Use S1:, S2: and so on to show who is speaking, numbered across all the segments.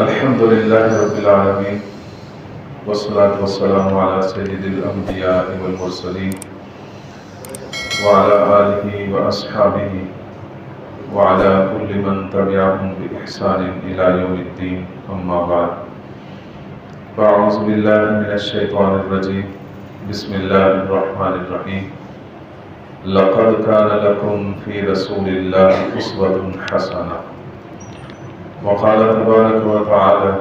S1: الحمد لله رب العالمين والصلاة والسلام على سيد الأنبياء والمرسلين وعلى آله وأصحابه وعلى كل من تبعهم بإحسان إلى يوم الدين أما بعد فأعوذ بالله من الشيطان الرجيم بسم الله الرحمن الرحيم لقد كان لكم في رسول الله أسوة حسنة وقال تبارك وتعالى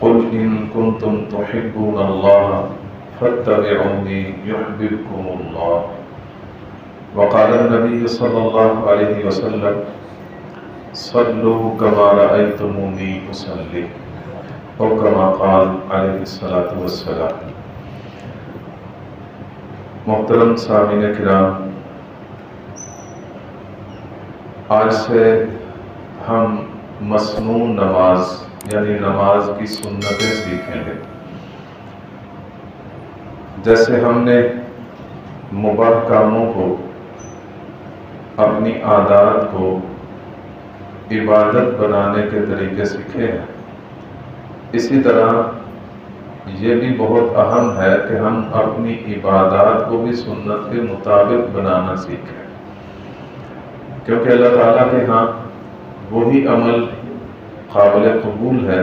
S1: قل إن كنتم تحبون الله فاتبعوني يحببكم الله وقال النبي صلى الله عليه وسلم صلوا كما رأيتموني أصلي أو كما قال عليه الصلاة والسلام۔ محترم سامعین کرام، آج سے ہم مسنون نماز یعنی نماز کی سنتیں سیکھیں گے۔ جیسے ہم نے مباح کاموں کو، اپنی عادات کو عبادت بنانے کے طریقے سیکھے ہیں، اسی طرح یہ بھی بہت اہم ہے کہ ہم اپنی عبادات کو بھی سنت کے مطابق بنانا سیکھیں، کیونکہ اللہ تعالیٰ کے ہاں وہی عمل قابل قبول ہے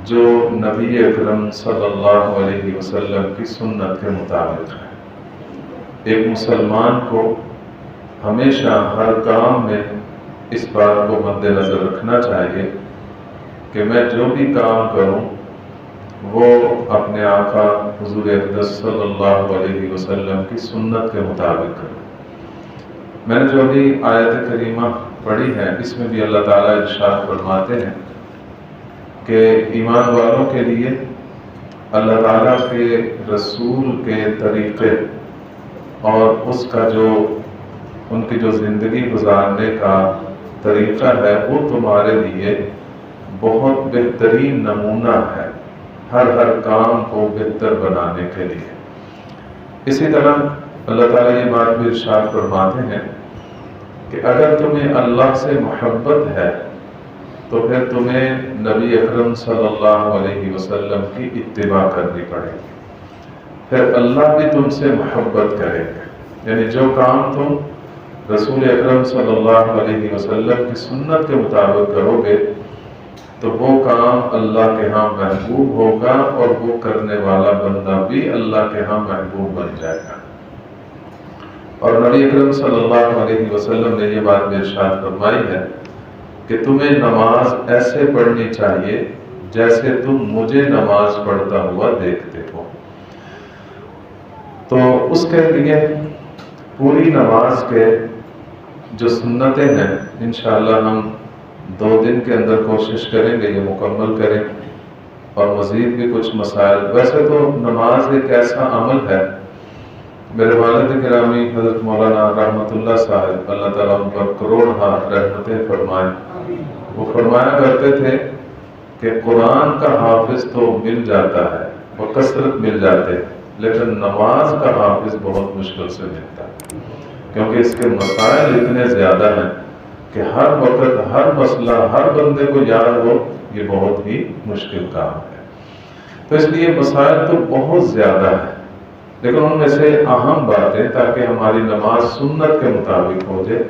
S1: جو نبی اکرم صلی اللہ علیہ وسلم کی سنت کے مطابق ہے۔ ایک مسلمان کو ہمیشہ ہر کام میں اس بات کو مد نظر رکھنا چاہیے کہ میں جو بھی کام کروں وہ اپنے آقا حضور اقدس صلی اللہ علیہ وسلم کی سنت کے مطابق کروں۔ میں نے جو ابھی آیت کریمہ پڑھی ہے، اس میں بھی اللہ تعالیٰ ارشاد فرماتے ہیں کہ ایمان والوں کے لیے اللہ تعالیٰ کے رسول کے طریقے اور اس کا جو ان کی جو زندگی گزارنے کا طریقہ ہے وہ تمہارے لیے بہت بہترین نمونہ ہے ہر کام کو بہتر بنانے کے لیے۔ اسی طرح اللہ تعالیٰ یہ بات بھی ارشاد فرماتے ہیں کہ اگر تمہیں اللہ سے محبت ہے تو پھر تمہیں نبی اکرم صلی اللہ علیہ وسلم کی اتباع کرنی پڑے گی، پھر اللہ بھی تم سے محبت کرے گا۔ یعنی جو کام تم رسول اکرم صلی اللہ علیہ وسلم کی سنت کے مطابق کرو گے تو وہ کام اللہ کے ہاں محبوب ہوگا اور وہ کرنے والا بندہ بھی اللہ کے ہاں محبوب بن جائے گا۔ اور نبی اکرم صلی اللہ علیہ وسلم نے یہ بات بھی ارشاد فرمائی ہے کہ تمہیں نماز ایسے پڑھنی چاہیے جیسے تم مجھے نماز پڑھتا ہوا دیکھتے ہو۔ تو اس کے لیے پوری نماز کے جو سنتیں ہیں انشاءاللہ ہم 2 دن کے اندر کوشش کریں گے یہ مکمل کریں، اور مزید بھی کچھ مسائل۔ ویسے تو نماز ایک ایسا عمل ہے، میرے والد گرامی حضرت مولانا رحمت اللہ صاحب اللہ تعالیٰ ان پر کروڑ رحمتیں فرمائیں، وہ فرمایا کرتے تھے کہ قرآن کا حافظ تو مل جاتا ہے اور کثرت مل جاتے ہیں، لیکن نماز کا حافظ بہت مشکل سے ملتا ہے، کیونکہ اس کے مسائل اتنے زیادہ ہیں کہ ہر وقت ہر مسئلہ ہر بندے کو یاد ہو یہ بہت ہی مشکل کام ہے۔ تو اس لیے مسائل تو بہت زیادہ ہیں، لیکن ان میں سے اہم باتیں تاکہ ہماری نماز سنت کے مطابق ہو جائے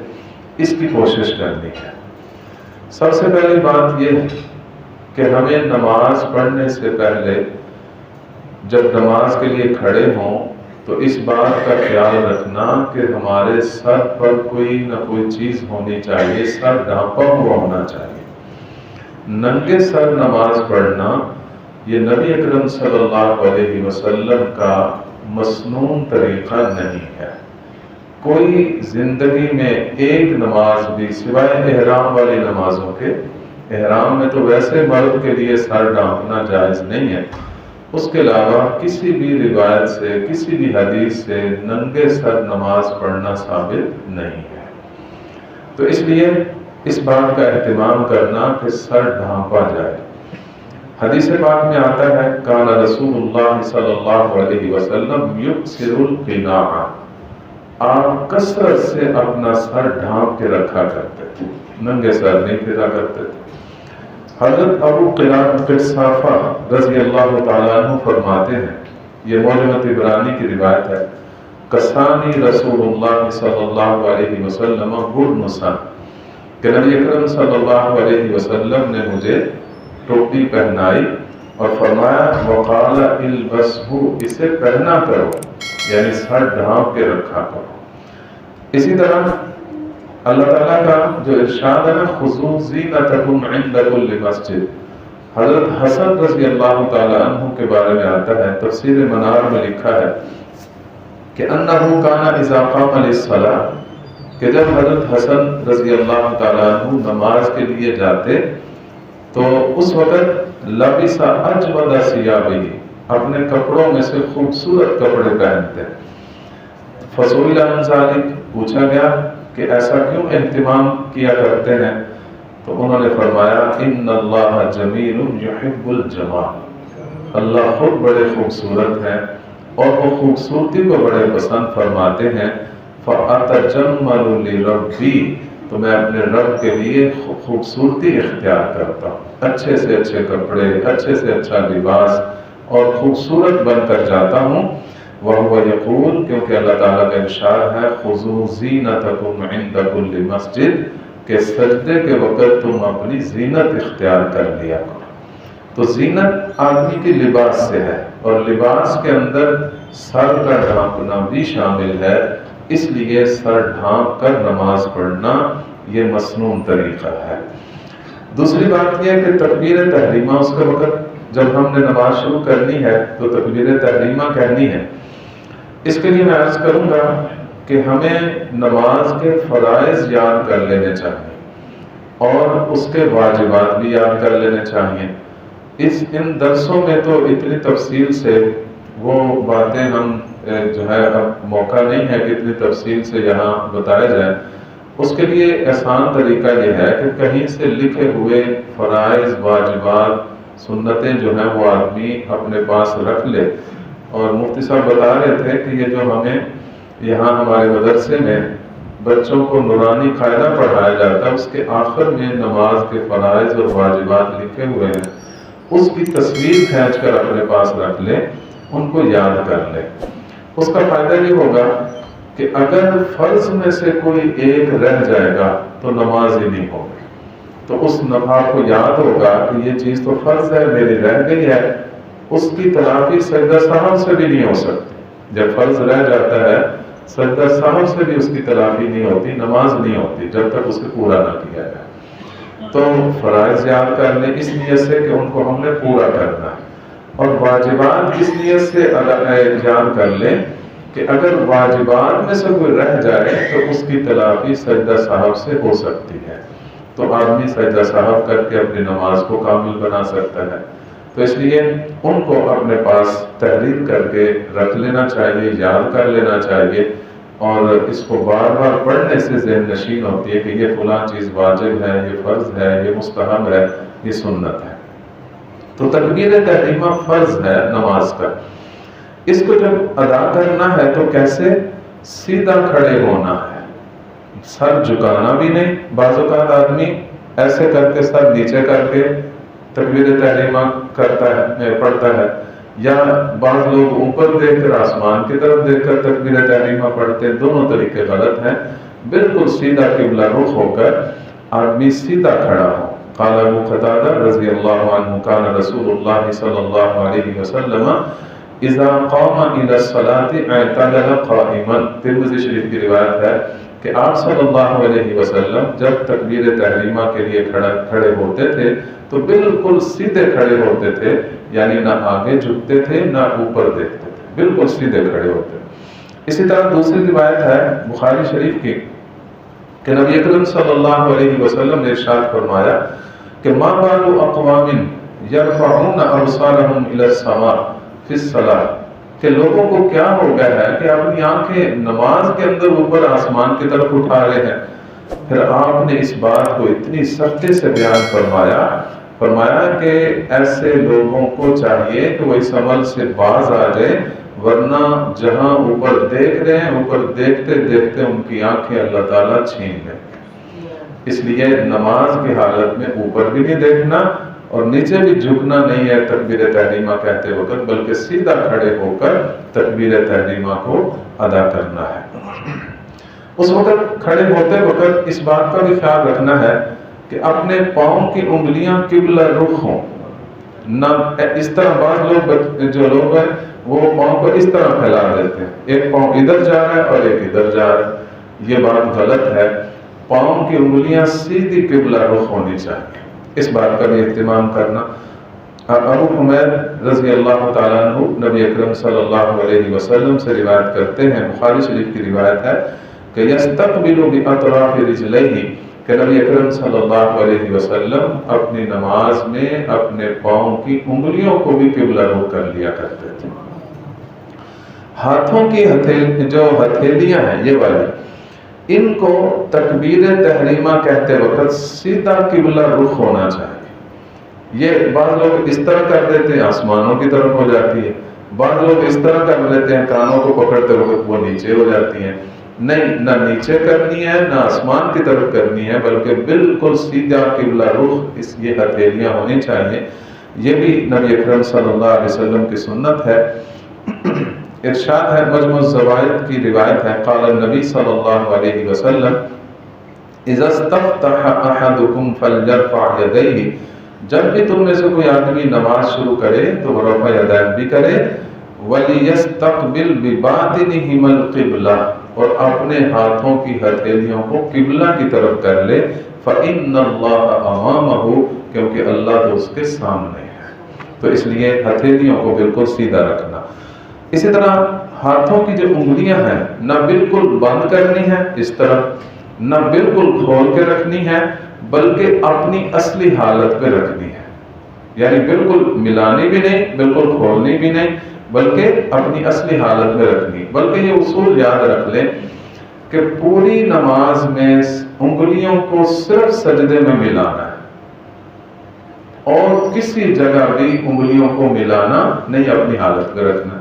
S1: اس کی کوشش کرنی ہے۔ سب سے پہلی بات یہ کہ ہمیں نماز پڑھنے سے پہلے جب نماز کے لیے کھڑے ہوں تو اس بات کا خیال رکھنا کہ ہمارے سر پر کوئی نہ کوئی چیز ہونی چاہیے، سر ڈھانپا ہوا ہونا چاہیے۔ ننگے سر نماز پڑھنا یہ نبی اکرم صلی اللہ علیہ وسلم کا مسنون طریقہ نہیں ہے۔ کوئی زندگی میں ایک نماز بھی سوائے احرام والی نمازوں کے، احرام میں تو ویسے مرد کے لیے سر ڈھانپنا جائز نہیں ہے، اس کے علاوہ کسی بھی روایت سے کسی بھی حدیث سے ننگے سر نماز پڑھنا ثابت نہیں ہے۔ تو اس لیے اس بات کا اہتمام کرنا کہ سر ڈھانپا جائے۔ حدیث پاک میں آتا ہے کان رسول اللہ صلی اللہ علیہ وسلم یکسر القناع، آپ کثرت سے اپنا سر ڈھانپ کے رکھا کرتے تھے، ننگے سر نہیں پھرا کرتے تھے۔ حضرت ابو قصافہ رضی اللہ تعالیٰ عنہ فرماتے ہیں، یہ معجمۃ عبرانی کی روایت ہے، کسانی رسول اللہ صلی اللہ علیہ وسلم برنسا، کہ نبی اکرم صلی اللہ علیہ وسلم نے مجھے ٹوپی پہنائی اور فرمایا وقال البسہ، اسے پہنا کرو، یعنی سر ڈھانپ کے رکھا کرو۔ اسی طرح اللہ تعالیٰ کا جو ارشاد ہے نا، خذوا زینتکم عند کل مسجد، حضرت حسن رضی اللہ تعالیٰ عنہ کے بارے میں آتا ہے، تفسیر منار میں لکھا ہے کہ انہ کان اذا قام للصلاۃ، کہ جب حضرت حسن رضی اللہ تعالیٰ عنہ نماز کے لیے جاتے تو اس وقت لبس اجود ثیابہ، اپنے کپڑوں میں سے خوبصورت کپڑے پہنتے۔ فسئل عن ذلک، پوچھا گیا کہ ایسا کیوں اہتمام کیا کرتے ہیں؟ تو انہوں نے فرمایا ان اللہ جمیل یحب الجمال، اللہ خود بڑے خوبصورت ہیں اور وہ خوبصورتی کو بڑے پسند فرماتے ہیں۔ فأتجمل لربی، تو میں اپنے رب کے لیے خوبصورتی اختیار کرتا ہوں، اچھے سے اچھے کپڑے، اچھے سے اچھا لباس اور خوبصورت بن کر جاتا ہوں۔ وَهُوَ يَقُولُ، کیونکہ اللہ تعالیٰ کا ارشاد ہے خُذُوا زِینَتَکُمْ عِنْدَ كُلِّ مسجد، کہ سجدے کے وقت تم اپنی زینت اختیار کر لیا کرو۔ تو زینت آدمی کی لباس سے ہے، اور لباس کے اندر سر کا ڈھانپنا بھی شامل ہے، اس لیے سر ڈھانپ کر نماز پڑھنا یہ مسنون طریقہ ہے۔ دوسری بات یہ ہے کہ تکبیر تحریمہ، اس کے وقت جب ہم نے نماز شروع کرنی ہے تو تکبیر تحریمہ کہنی ہے۔ اس کے لیے میں عرض کروں گا کہ ہمیں نماز کے فرائض یاد کر لینے چاہیے اور اس کے واجبات بھی یاد کر لینے چاہیے۔ ان درسوں میں تو اتنی تفصیل سے وہ باتیں ہم جو ہے اب موقع نہیں ہے کہ اتنی تفصیل سے یہاں بتایا جائے۔ اس کے لیے آسان طریقہ یہ ہے کہ کہیں سے لکھے ہوئے فرائض، واجبات، سنتیں جو ہیں وہ آدمی اپنے پاس رکھ لے۔ اور مفتی صاحب بتا رہے تھے کہ یہ جو ہمیں یہاں ہمارے مدرسے میں بچوں کو نورانی قاعدہ پڑھایا جاتا ہے، اس کے آخر میں نماز کے فرائض اور واجبات لکھے ہوئے ہیں، اس کی تصویر کھینچ کر اپنے پاس رکھ لے، ان کو یاد کر لے۔ اس کا فائدہ یہ ہوگا کہ اگر فرض میں سے کوئی ایک رہ جائے گا تو نماز ہی نہیں ہوگی، تو اس نفع کو یاد ہوگا کہ یہ چیز تو فرض ہے، میری رہ گئی ہے، اس کی تلافی سجدہ سہو سے بھی نہیں ہو سکتی۔ جب فرض رہ جاتا ہے سجدہ سہو سے بھی اس کی تلافی نہیں ہوتی، نماز نہیں ہوتی جب تک اسے پورا نہ کیا جائے۔ تو فرائض یاد کر لیں اس نیت سے کہ ان کو ہم نے پورا کرنا ہے، اور واجبات اس نیت سے یاد کر لیں کہ اگر واجبات میں سے کوئی رہ جائے تو اس کی تلافی سجدہ سہو سے ہو سکتی ہے، تو آدمی سجدہ سہو کر کے اپنی نماز کو کامل بنا سکتا ہے۔ تو اس لیے ان کو اپنے پاس تحریر کر کے رکھ لینا چاہیے، یاد کر لینا چاہیے، اور اس کو بار بار پڑھنے سے ذہن نشین ہوتی ہے کہ یہ فلاں چیز واجب ہے، یہ فرض ہے، یہ مستحب ہے، یہ سنت ہے۔ تو تکبیر تحریمہ فرض ہے نماز کا۔ اس کو جب ادا کرنا ہے تو کیسے؟ سیدھا کھڑے ہونا ہے، سر جھکانا بھی نہیں۔ بعض اوقات آدمی ایسے کر کے سر نیچے کر کے تکبیر تحریمہ کرتا ہے، پڑھتا ہے، یا بعض لوگ اوپر دیکھ کر آسمان کی طرف دیکھ کر تکبیر تحریمہ پڑھتے ہیں۔ دونوں طریقے غلط ہیں۔ بالکل سیدھا قبلہ رخ ہو کر آدمی سیدھا کھڑا ہو۔ قال ابو قتادہ رضی اللہ عنہ کان رسول اللہ صلی اللہ علیہ وسلم اذا قام الى الصلاة اعتدل قائما، ترمذی شریف کی روایت ہے کہ آپ صلی اللہ علیہ وسلم جب تکبیر تحریمہ کے لیے کھڑے ہوتے تھے تو بالکل سیدھے کھڑے ہوتے تھے، یعنی نہ آگے جھکتے تھے نہ اوپر دیکھتے تھے، بالکل سیدھے کھڑے ہوتے تھے۔ اسی طرح دوسری روایت ہے بخاری شریف کی کہ نبی اکرم صلی اللہ علیہ وسلم نے ارشاد فرمایا کہ ما بال اقوام یرفعون ابصارهم الى السماء فی الصلاۃ، کہ لوگوں کو کیا ہو گیا ہے کہ اپنی آنکھیں نماز کے اندر اوپر آسمان کی طرف اٹھا رہے ہیں۔ پھر آپ نے اس بات کو اتنی سختی سے بیان فرمایا کہ ایسے لوگوں کو چاہیے کہ وہ اس عمل سے باز آ جائے، ورنہ جہاں اوپر دیکھ رہے ہیں، اوپر دیکھتے دیکھتے ان کی آنکھیں اللہ تعالیٰ چھین لیں۔ اس لیے نماز کی حالت میں اوپر بھی نہیں دیکھنا اور نیچے بھی جھکنا نہیں ہے تکبیر تحریمہ کہتے وقت، بلکہ سیدھا کھڑے ہو کر تکبیر تحریمہ کو ادا کرنا ہے۔ اس وقت کھڑے ہوتے وقت اس بات کا بھی خیال رکھنا ہے کہ اپنے پاؤں کی انگلیاں قبلہ رخ ہوں، نہ اس طرح بعض لوگ جو لوگ ہیں وہ پاؤں کو اس طرح پھیلا دیتے ہیں، ایک پاؤں ادھر جا رہا ہے اور ایک ادھر جا رہا ہے، یہ بات غلط ہے۔ پاؤں کی انگلیاں سیدھی قبلہ رخ ہونی چاہیے، اس بات کا بھی اہتمام کرنا۔ ابو حمید رضی اللہ تعالیٰ عنہ نبی اکرم صلی اللہ علیہ وسلم سے روایت کرتے ہیں، بخاری شریف کی روایت ہے کہ یستقبل باطراف رجلیہ، کہ نبی اکرم صلی اللہ علیہ وسلم اپنی نماز میں اپنے پاؤں کی انگلیوں کو بھی قبلہ رخ کر لیا کرتے تھے۔ ہاتھوں کی جو ہتھیلیاں ہیں یہ والی، ان کو تکبیر تحریمہ کہتے وقت سیدھا قبلہ رخ ہونا چاہیے۔ یہ بعض لوگ اس طرح کر دیتے ہیں، آسمانوں کی طرف ہو جاتی ہے، بعض لوگ اس طرح کر لیتے ہیں، کانوں کو پکڑتے وقت وہ نیچے ہو جاتی ہیں۔ نہیں، نہ نیچے کرنی ہے نہ آسمان کی طرف کرنی ہے، بلکہ بالکل سیدھا قبلہ رخ اس یہ ہتھیلیاں ہونی چاہیے۔ یہ بھی نبی اکرم صلی اللہ علیہ وسلم کی سنت ہے۔ ارشاد ہے، مجموع الزوائد کی روایت ہے، قال النبی صلی اللہ علیہ وسلم اذا استفتح احدکم فلیرفع یدیہ، جب بھی تم میں سے کوئی آدمی نماز شروع کرے تو وہ رفع یدین بھی کرے، وَلِيَسْتَقْبِلْ بِبَاطِنِهِمَا الْقِبْلَةَ، اور اپنے ہاتھوں کی ہتھیلیوں کو قبلہ کی طرف کر لے، فَإِنَّ اللَّهَ أَمَامَهُ، کیونکہ اللہ تو اس کے سامنے ہے۔ تو اس لیے ہتھیلیوں کو بالکل سیدھا رکھنا۔ اسی طرح ہاتھوں کی جو انگلیاں ہیں نہ بالکل بند کرنی ہے اس طرح، نہ بالکل کھول کے رکھنی ہے، بلکہ اپنی اصلی حالت پہ رکھنی ہے، یعنی بالکل ملانی بھی نہیں، بالکل کھولنی بھی نہیں، بلکہ اپنی اصلی حالت میں رکھنی۔ بلکہ یہ اصول یاد رکھ لیں کہ پوری نماز میں انگلیوں کو صرف سجدے میں ملانا ہے، اور کسی جگہ بھی انگلیوں کو ملانا نہیں، اپنی حالت میں رکھنا۔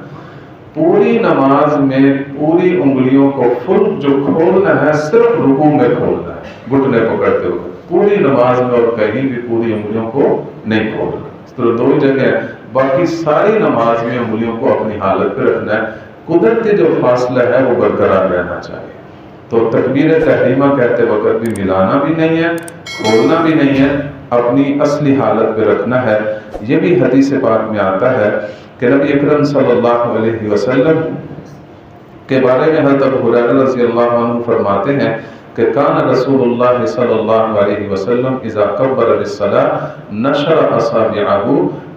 S1: پوری نماز میں پوری انگلیوں کو فل جو کھولنا ہے صرف رکوع میں کھولنا ہے، گھٹنے پکڑتے ہوئے، پوری نماز میں اور کہیں بھی پوری انگلیوں کو نہیں کھولنا۔ اس طرح دو جگہ، باقی ساری نماز میں انگلیوں کو اپنی حالت پہ رکھنا ہے، قدرتی جو فاصلہ ہے وہ برقرار رہنا چاہیے۔ تو تکبیر تحریمہ کہتے وقت بھی ملانا بھی نہیں ہے، کھولنا بھی نہیں ہے، اپنی اصلی حالت پہ رکھنا ہے۔ یہ بھی حدیث پاک میں آتا ہے کہ نبی اکرم صلی اللہ علیہ وسلم کے بارے میں حضرت ابو ہریرہ رضی اللہ عنہ فرماتے ہیں کہ کان رسول اللہ صلی اللہ علیہ وسلم اذا کبر للصلاۃ نشر اصابعہ،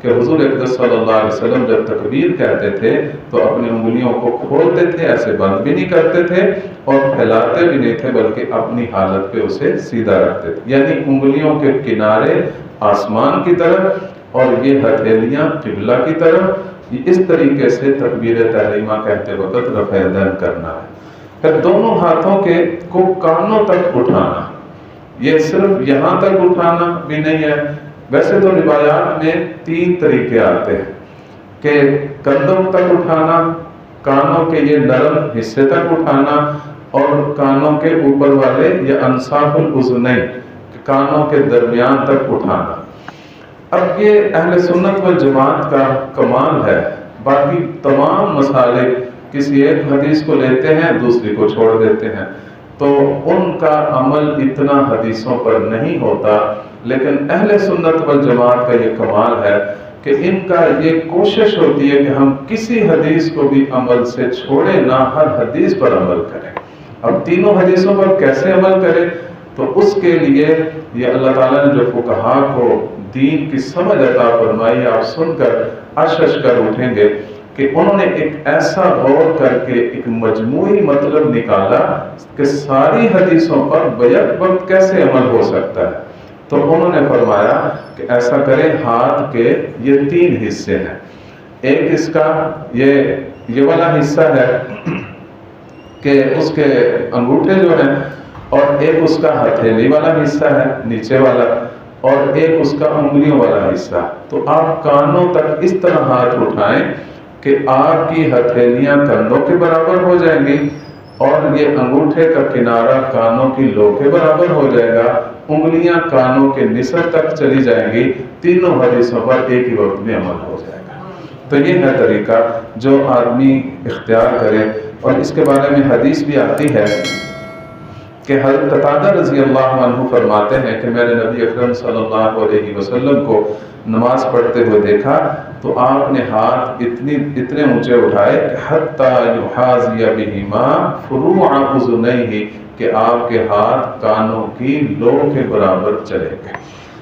S1: کہ حضور اقدس صلی اللہ علیہ وسلم جب تکبیر کہتے تھے تو اپنی انگلیوں کو کھولتے تھے، ایسے بند بھی نہیں کرتے تھے اور پھیلاتے بھی نہیں تھے، بلکہ اپنی حالت پہ اسے سیدھا رکھتے تھے، یعنی انگلیوں کے کنارے آسمان کی طرف اور یہ ہتھیلیاں قبلہ کی طرف۔ اس طریقے سے تکبیر تحریمہ کہتے وقت رفع یدین کرنا ہے۔ پھر دونوں ہاتھوں کو کانوں تک اٹھانا، یہ صرف یہاں تک اٹھانا بھی نہیں ہے۔ ویسے تو روایات میں 3 طریقے آتے ہیں کہ کندھوں تک اٹھانا، کانوں کے یہ نرم حصے تک اٹھانا، اور کانوں کے اوپر والے یا انصاف الاذنین، کانوں کے درمیان تک اٹھانا۔ اب یہ اہل سنت والجماعت کا کمال ہے، باقی تمام مسائل کسی ایک حدیث کو لیتے ہیں دوسری کو چھوڑ دیتے ہیں، تو ان کا عمل اتنا حدیثوں پر نہیں ہوتا، لیکن اہل سنت والجماعت کا یہ کمال ہے کہ ان کا یہ کوشش ہوتی ہے کہ ہم کسی حدیث کو بھی عمل سے چھوڑیں نہ، ہر حدیث پر عمل کریں۔ اب تینوں حدیثوں پر کیسے عمل کریں، تو اس کے لیے یہ اللہ تعالیٰ نے جو فقہا کو دین کی سمجھ عطا فرمائی، آپ سن کر اشش کر اٹھیں گے کہ انہوں نے ایک ایسا غور کر کے ایک مجموعی مطلب نکالا کہ ساری حدیثوں پر بیک وقت کیسے عمل ہو سکتا ہے۔ تو انہوں نے فرمایا کہ ایسا کریں، ہاتھ کے یہ 3 حصے ہیں، ایک اس کا یہ والا حصہ ہے کہ اس کے انگوٹھے جو ہیں، اور ایک اس کا ہتھیلی والا حصہ ہے نیچے والا، اور ایک اس کا انگلیوں والا حصہ۔ تو آپ کانوں تک اس طرح ہاتھ اٹھائیں کہ آپ کی ہتھیلیاں کندھوں کے برابر ہو جائیں گی، اور یہ انگوٹھے کا کنارہ کانوں کی لو کے برابر ہو جائے گا، انگلیاں کانوں کے نصف تک چلی جائیں گی، تینوں حدیثوں پر ایک ہی وقت میں عمل ہو جائے گا۔ تو یہ ہے طریقہ جو آدمی اختیار کرے۔ اور اس کے بارے میں حدیث بھی آتی ہے کہ حضرت قتادہ رضی اللہ عنہ فرماتے ہیں کہ میں نے نبی اکرم صلی اللہ علیہ وسلم کو نماز پڑھتے ہوئے دیکھا تو آپ نے ہاتھ اتنے اونچے اٹھائے کہ حتی یحاذی بہما فروع اذنیہ، کہ آپ کے ہاتھ کانوں کی لو کے برابر چلے گئے۔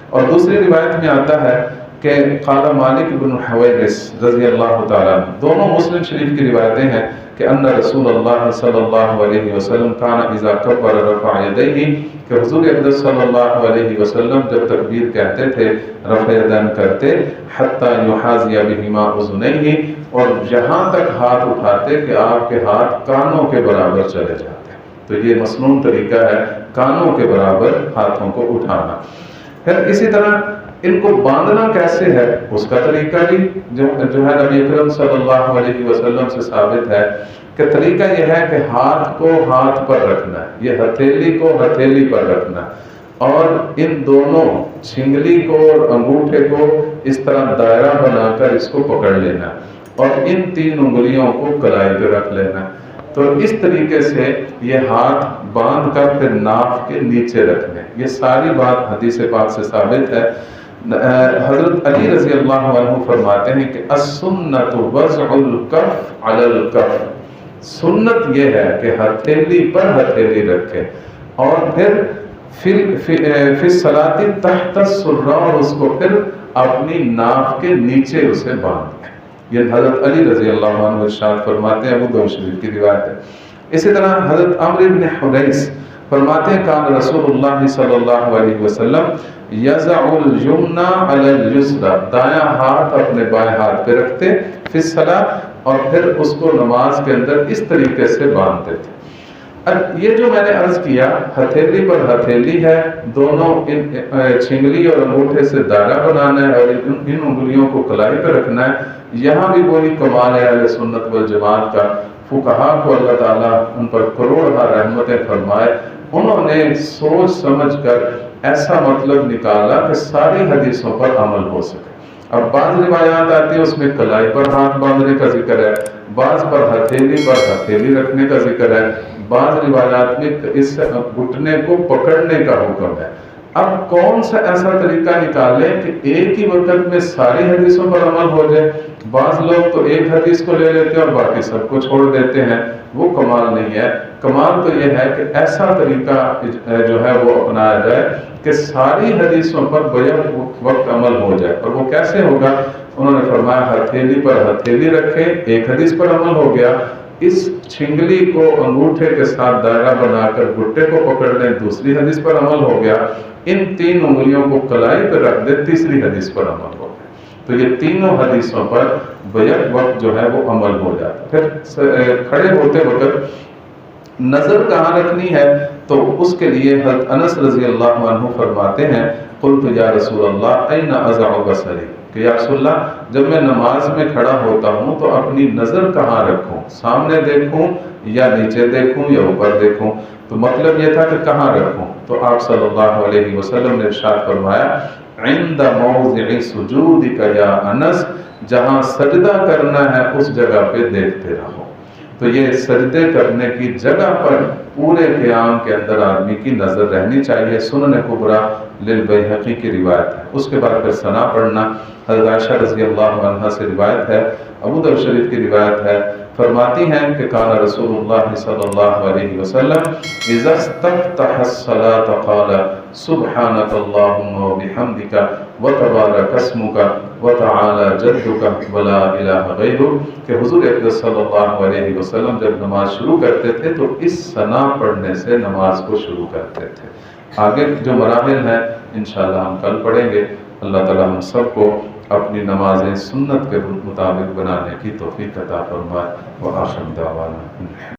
S1: اور دوسری روایت میں آتا ہے کہ قال مالک بن حویرث رضی اللہ تعالیٰ، دونوں مسلم شریف کی روایتیں ہیں کہ ان رسول اللہ صلی اللہ علیہ وسلم کان اذا کبر رفع یدیہ، کہ حضور اقدس صلی اللہ علیہ وسلم جب تکبیر کہتے تھے رفع یدین کرتے، حتی یحاذی بہما اذنیہ، اور یہاں تک ہاتھ اٹھاتے کہ آپ کے ہاتھ کانوں کے برابر چلے جاتے۔ تو یہ مسنون طریقہ ہے کانوں کے برابر ہاتھوں کو اٹھانا۔ پھر اسی طرح ان کو باندھنا کیسے ہے، اس کا طریقہ بھی جو ہے نبی اکرم صلی اللہ علیہ وسلم سے ثابت ہے کہ طریقہ یہ ہے کہ ہاتھ کو ہاتھ پر رکھنا ہے، یہ ہتھیلی کو ہتھیلی پر رکھنا، اور ان دونوں چھنگلی کو اور انگوٹھے کو اس طرح دائرہ بنا کر اس کو پکڑ لینا، اور ان تین انگلیوں کو کلائی پہ رکھ لینا۔ تو اس طریقے سے یہ ہاتھ باندھ کر پھر ناف کے نیچے رکھنے، یہ ساری بات حدیث پاک سے ثابت ہے۔ حضرت علی رضی اللہ عنہ فرماتے ہیں کہ السنت وضع الکف علی الکف، سنت یہ ہے کہ ہتھیلی پر ہتھیلی رکھے، اور پھر فی الصلاۃ تحت السرہ، اور اس کو پھر اپنی ناف کے نیچے اسے باندھ دیں۔ یہ حضرت علی رضی اللہ عنہ ارشاد فرماتے ہیں، ابو داؤد شریف کی روایت ہے۔ اسی طرح حضرت عمرو بن حنیس فرماتے ہیں کان رسول اللہ صلی اللہ علیہ وسلم یضع الیمنی علی الیسری، دایاں ہاتھ اپنے بائیں ہاتھ پہ رکھتے فی الصلاۃ، اور پھر اس کو نماز کے اندر اس طریقے سے باندھتے تھے۔ اب یہ جو میں نے عرض کیا ہتھیلی پر ہتھیلی ہے، دونوں چھنگلی اور انگوٹھے سے دائرہ بنانا ہے، اور ان انگلیوں کو کلائی پہ رکھنا ہے، یہاں بھی وہی کمال ہے اہل سنت والجماعت کا۔ فقہا کو اللہ تعالیٰ ان پر کروڑہ رحمتیں فرمائے، انہوں نے سوچ سمجھ کر ایسا مطلب نکالا کہ ساری حدیثوں پر عمل ہو سکے۔ اب بعض روایات آتی ہیں اس میں کلائی پر ہاتھ باندھنے کا ذکر ہے، بعض پر ہتھیلی رکھنے کا ذکر ہے، بعض روایات میں اس گھٹنے کو پکڑنے کا حکم ہے۔ اب کون سا ایسا طریقہ نکالیں کہ ایک ہی وقت میں ساری حدیثوں پر عمل ہو جائے؟ بعض لوگ تو ایک حدیث کو لے لیتے ہیں اور باقی سب کو چھوڑ دیتے ہیں، وہ کمال نہیں ہے۔ کمال تو یہ ہے کہ ایسا طریقہ جو ہے وہ اپنایا جائے کہ ساری حدیثوں پر بیک وقت عمل ہو جائے۔ اور وہ کیسے ہوگا؟ انہوں نے فرمایا ہتھیلی پر ہتھیلی رکھے، ایک حدیث پر عمل ہو گیا، اس چھنگلی کو انگوٹھے کے ساتھ دائرہ بنا کر گھٹے کو پکڑ لیں، دوسری حدیث پر عمل ہو گیا، ان تین انگلیوں کو کلائی پر رکھ دیں، تیسری حدیث پر عمل ہو گیا۔ تو یہ تینوں حدیثوں پر بیک وقت جو ہے وہ عمل ہو جاتا۔ پھر کھڑے ہوتے وقت نظر کہاں رکھنی ہے؟ تو اس کے لیے حضرت انس رضی اللہ عنہ فرماتے ہیں قلت یا رسول اللہ این اضع بصری، کہ یا رسول اللہ جب میں نماز میں کھڑا ہوتا ہوں تو اپنی نظر کہاں رکھوں، سامنے دیکھوں یا نیچے دیکھوں یا اوپر دیکھوں؟ تو مطلب یہ تھا کہ کہاں رکھوں؟ تو آپ صلی اللہ علیہ وسلم نے ارشاد فرمایا عند موضع سجودک یا انس، جہاں سجدہ کرنا ہے اس جگہ پہ دیکھتے رہو۔ تو یہ سجدے کرنے کی جگہ پر پورے قیام کے اندر آدمی کی نظر رہنی چاہیے۔ سنن کبریٰ للبیہقی کی روایت ہے۔ اس کے بعد پھر ثنا پڑھنا، حضرت عائشہ رضی اللہ عنہا سے روایت ہے، ابو داؤد شریف کی روایت ہے، فرماتی ہیں کہ کان رسول اللہ صلی اللہ علیہ وسلم اذا استفتح الصلاة قال سبحانک اللہم وبحمدک وتبارک اسمک وتعالی جدک ولا الہ غیرک، کہ حضور اقدس صلی اللہ علیہ وسلم جب نماز شروع کرتے تھے تو اس ثنا پڑھنے سے نماز کو شروع کرتے تھے۔ آگے جو مراحل ہیں انشاءاللہ ہم کل پڑھیں گے۔ اللہ تعالی ہم سب کو اپنی نمازیں سنت کے مطابق بنانے کی توفیق عطا فرمائے۔ وآخر دعوانا